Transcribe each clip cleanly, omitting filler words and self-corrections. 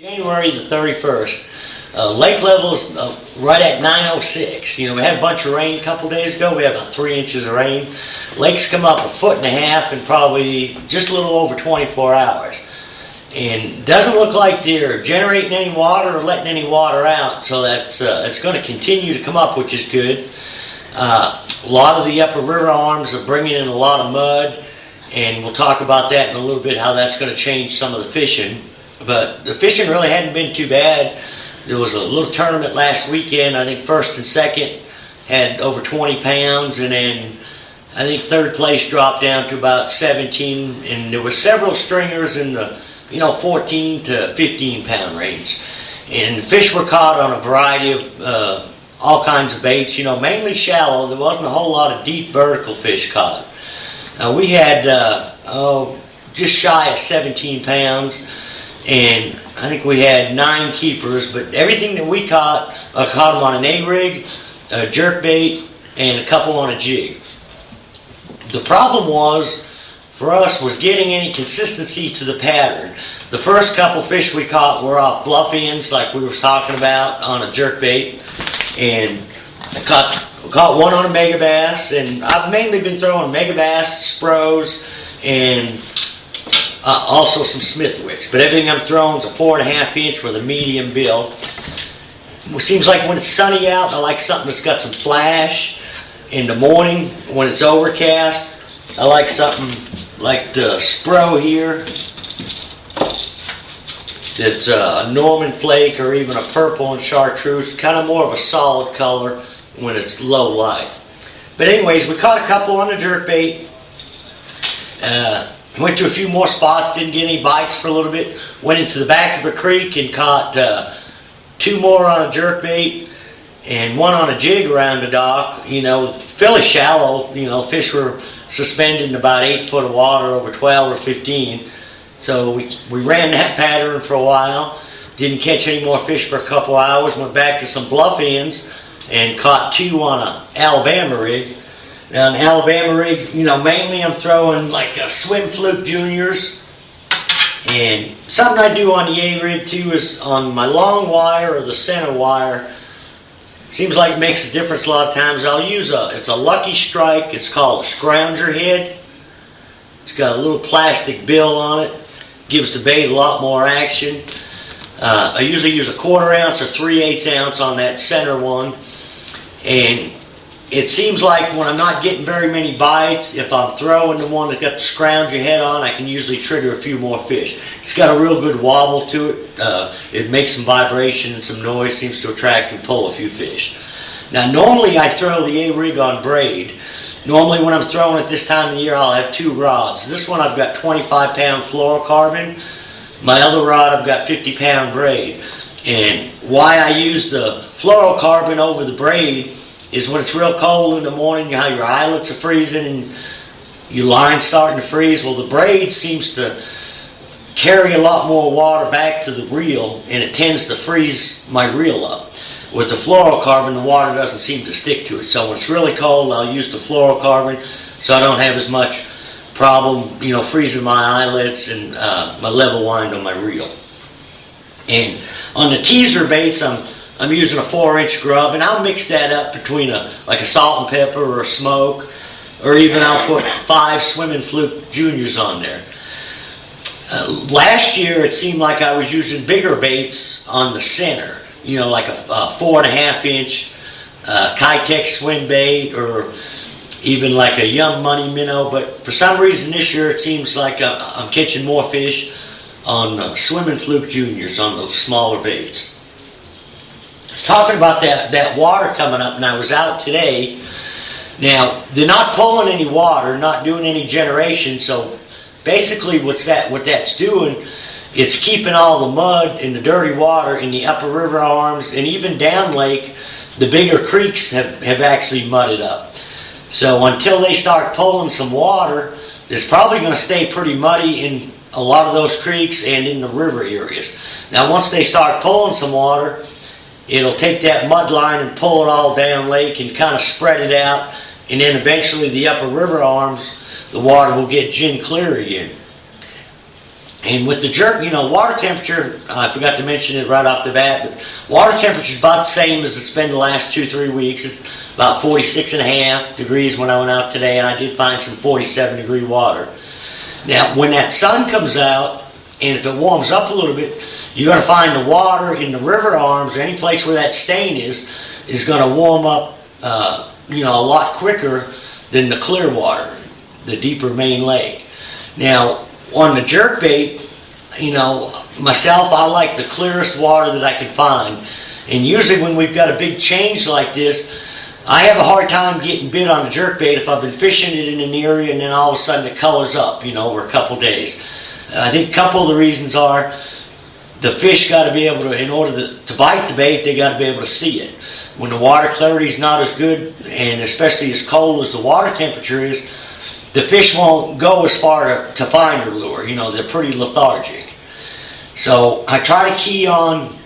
January the 31st. Lake level is right at 906. You know, we had a bunch of rain a couple days ago. We had about 3 inches of rain. Lake's come up 1.5 feet in probably just a little over 24 hours. And doesn't look like they're generating any water or letting any water out, so that's it's going to continue to come up, which is good. A lot of the upper river arms are bringing in a lot of mud, and we'll talk about that in a little bit, how that's going to change some of the fishing. But the fishing really hadn't been too bad. There was a little tournament last weekend. I think first and second had over 20 pounds, and then I think third place dropped down to about 17, and there were several stringers in the 14 to 15 pound range. And the fish were caught on a variety of all kinds of baits, mainly shallow. There wasn't a whole lot of deep vertical fish caught. We had just shy of 17 pounds, and I think we had 9 keepers, but everything that we caught, I caught them on an A-rig, a jerk bait, and a couple on a jig. The problem for us was getting any consistency to the pattern. The first couple fish we caught were off bluff ends, like we were talking about, on a jerk bait, and I caught one on a mega bass, and I've mainly been throwing mega bass, spros, and also some Smithwicks, but everything I'm throwing is a 4.5 inch with a medium bill. It seems like when it's sunny out, I like something that's got some flash. In the morning, when it's overcast, I like something like the Spro here. It's a Norman Flake or even a purple and chartreuse, kind of more of a solid color when it's low light. But anyways, we caught a couple on the jerkbait. Went to a few more spots, didn't get any bites for a little bit. Went into the back of a creek and caught 2 more on a jerkbait and 1 on a jig around the dock. Fairly shallow. Fish were suspended in about 8 foot of water over 12 or 15. So we ran that pattern for a while. Didn't catch any more fish for a couple hours. Went back to some bluff ends and caught 2 on an Alabama rig. Now, an Alabama rig, mainly I'm throwing like swim fluke juniors. And something I do on the A-rig too is on my long wire or the center wire. Seems like it makes a difference a lot of times. I'll use it's a Lucky Strike. It's called a scrounger head. It's got a little plastic bill on it. Gives the bait a lot more action. I usually use a 1/4 ounce or 3/8 ounce on that center one. And it seems like when I'm not getting very many bites, if I'm throwing the one that got the scrounger head on, I can usually trigger a few more fish. It's got a real good wobble to it. It makes some vibration and some noise, seems to attract and pull a few fish. Now, normally I throw the A-rig on braid. Normally when I'm throwing it this time of the year, I'll have 2 rods. This one I've got 25 pound fluorocarbon. My other rod I've got 50 pound braid. And why I use the fluorocarbon over the braid is when it's real cold in the morning, how your eyelets are freezing and your line's starting to freeze. Well, the braid seems to carry a lot more water back to the reel, and it tends to freeze my reel up. With the fluorocarbon, the water doesn't seem to stick to it. So when it's really cold, I'll use the fluorocarbon so I don't have as much problem, freezing my eyelets and my level wind on my reel. And on the teaser baits, I'm using a 4-inch grub, and I'll mix that up between a salt and pepper or a smoke, or even I'll put 5 swimming fluke juniors on there. Last year it seemed like I was using bigger baits on the center, like a 4.5 inch Kitech swim bait, or even like a Yum Money minnow. But for some reason this year it seems like I'm catching more fish on swimming fluke juniors on those smaller baits. I was talking about that water coming up, and I was out today. Now, they're not pulling any water, not doing any generation, so basically what that's doing, it's keeping all the mud and the dirty water in the upper river arms, and even down lake, the bigger creeks have actually mudded up. So until they start pulling some water, it's probably going to stay pretty muddy in a lot of those creeks and in the river areas. Now, once they start pulling some water, it'll take that mud line and pull it all down lake and kind of spread it out, and then eventually the upper river arms, the water will get gin clear again. And with the jerk, water temperature, I forgot to mention it right off the bat, but water temperature is about the same as it's been the last 2-3 weeks. It's about 46.5 degrees when I went out today, and I did find some 47-degree water. Now, when that sun comes out, and if it warms up a little bit, you're going to find the water in the river arms, or any place where that stain is going to warm up, a lot quicker than the clear water, the deeper main lake. Now, on the jerkbait, myself, I like the clearest water that I can find. And usually when we've got a big change like this, I have a hard time getting bit on the jerkbait if I've been fishing it in an area and then all of a sudden it colors up, over a couple days. I think a couple of the reasons are the fish got to be able to, in order to bite the bait, they got to be able to see it. When the water clarity is not as good, and especially as cold as the water temperature is, the fish won't go as far to find their lure. They're pretty lethargic. So I try to key on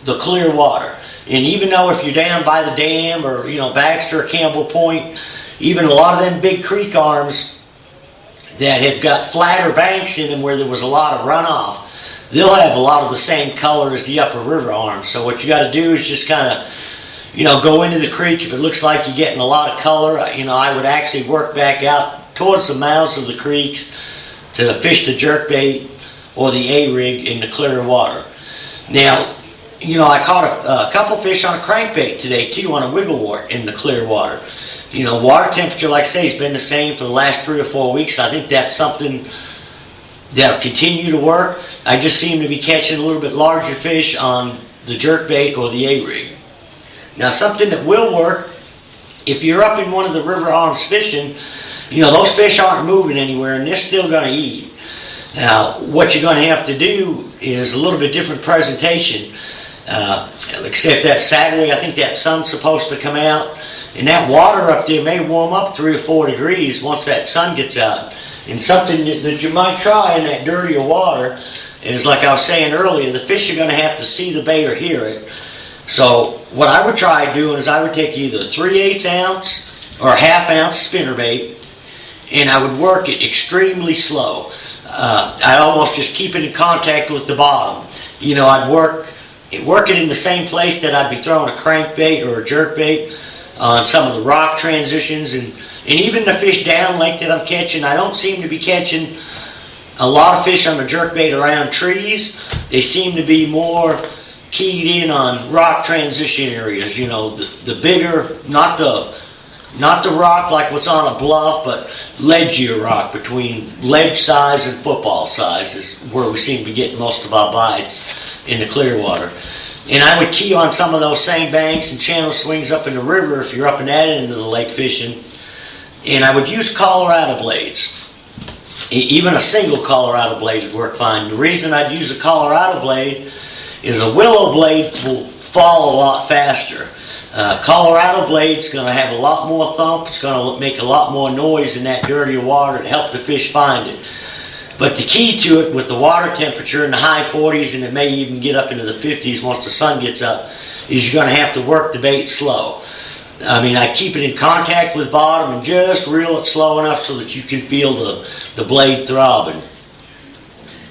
the clear water. And even though if you're down by the dam or, Baxter or Campbell Point, even a lot of them big creek arms that have got flatter banks in them where there was a lot of runoff, they'll have a lot of the same color as the upper river arms. So what you got to do is just kind of, go into the creek. If it looks like you're getting a lot of color, I would actually work back out towards the mouths of the creeks to fish the jerkbait or the A-rig in the clear water. Now, I caught a couple fish on a crankbait today too, on a wigglewort in the clear water. Water temperature, like I say, has been the same for the last 3 or 4 weeks. I think that's something that'll continue to work. I just seem to be catching a little bit larger fish on the jerkbait or the A-rig. Now, something that will work, if you're up in one of the river arms fishing, those fish aren't moving anywhere and they're still going to eat. Now, what you're going to have to do is a little bit different presentation. Except that Saturday, I think that sun's supposed to come out, and that water up there may warm up 3 or 4 degrees once that sun gets out. And something that you might try in that dirtier water is, like I was saying earlier, the fish are going to have to see the bait or hear it. So what I would try doing is I would take either a 3/8 ounce or a 1/2 ounce spinnerbait, and I would work it extremely slow. I'd almost just keep it in contact with the bottom. I'd work it in the same place that I'd be throwing a crankbait or a jerkbait on some of the rock transitions, and even the fish down lake that I'm catching. I don't seem to be catching a lot of fish on the jerkbait around trees. They seem to be more keyed in on rock transition areas. The bigger, not the rock like what's on a bluff, but ledgier rock between ledge size and football size is where we seem to be getting most of our bites in the clear water. And I would key on some of those same banks and channel swings up in the river if you're up in that end of the lake fishing. And I would use Colorado blades. Even a single Colorado blade would work fine. The reason I'd use a Colorado blade is a willow blade will fall a lot faster. Colorado blade's going to have a lot more thump. It's going to make a lot more noise in that dirtier water to help the fish find it. But the key to it, with the water temperature in the high 40s, and it may even get up into the 50s once the sun gets up, is you're going to have to work the bait slow. I keep it in contact with bottom and just reel it slow enough so that you can feel the blade throbbing.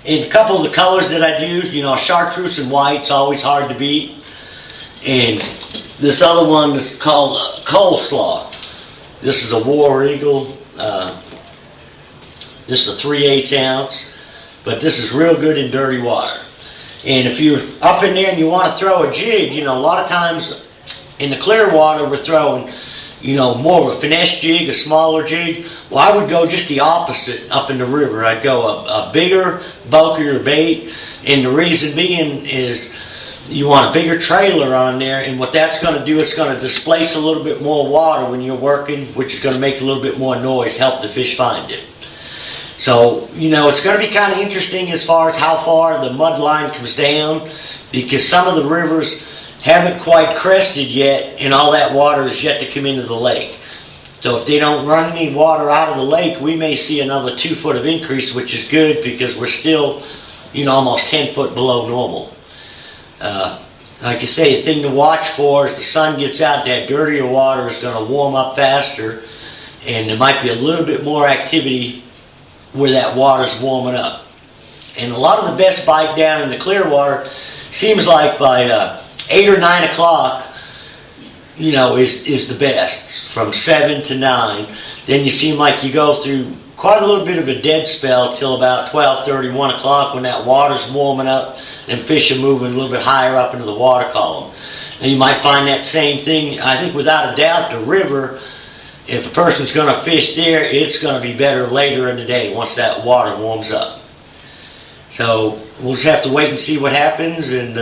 And a couple of the colors that I'd use, chartreuse and white's always hard to beat. And this other one is called coleslaw. This is a War Eagle. This is a 3/8 ounce, but this is real good in dirty water. And if you're up in there and you want to throw a jig, a lot of times in the clear water we're throwing, more of a finesse jig, a smaller jig. Well, I would go just the opposite up in the river. I'd go a bigger, bulkier bait, and the reason being is you want a bigger trailer on there, and what that's going to do is going to displace a little bit more water when you're working, which is going to make a little bit more noise, help the fish find it. So, it's going to be kind of interesting as far as how far the mud line comes down, because some of the rivers haven't quite crested yet, and all that water is yet to come into the lake. So if they don't run any water out of the lake, we may see another 2 foot of increase, which is good because we're still, almost 10 foot below normal. Like I say, the thing to watch for is the sun gets out, that dirtier water is going to warm up faster, and there might be a little bit more activity where that water's warming up. And a lot of the best bite down in the Clearwater seems like by 8 or 9 o'clock, you know, is the best, from 7 to 9. Then you seem like you go through quite a little bit of a dead spell till about 12:30, 1 o'clock, when that water's warming up and fish are moving a little bit higher up into the water column. And you might find that same thing, I think without a doubt, the river, if a person's going to fish there, it's going to be better later in the day once that water warms up. So we'll just have to wait and see what happens, and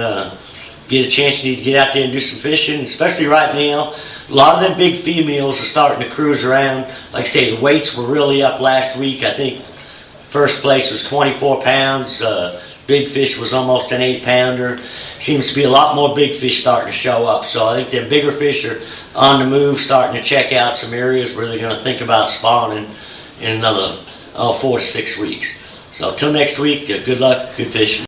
get a chance. You need to get out there and do some fishing, especially right now. A lot of them big females are starting to cruise around. Like I say, the weights were really up last week. I think first place was 24 pounds. Big fish was almost an 8-pounder. Seems to be a lot more big fish starting to show up. So I think them bigger fish are on the move, starting to check out some areas where they're going to think about spawning in another 4 to 6 weeks. So till next week, good luck, good fishing.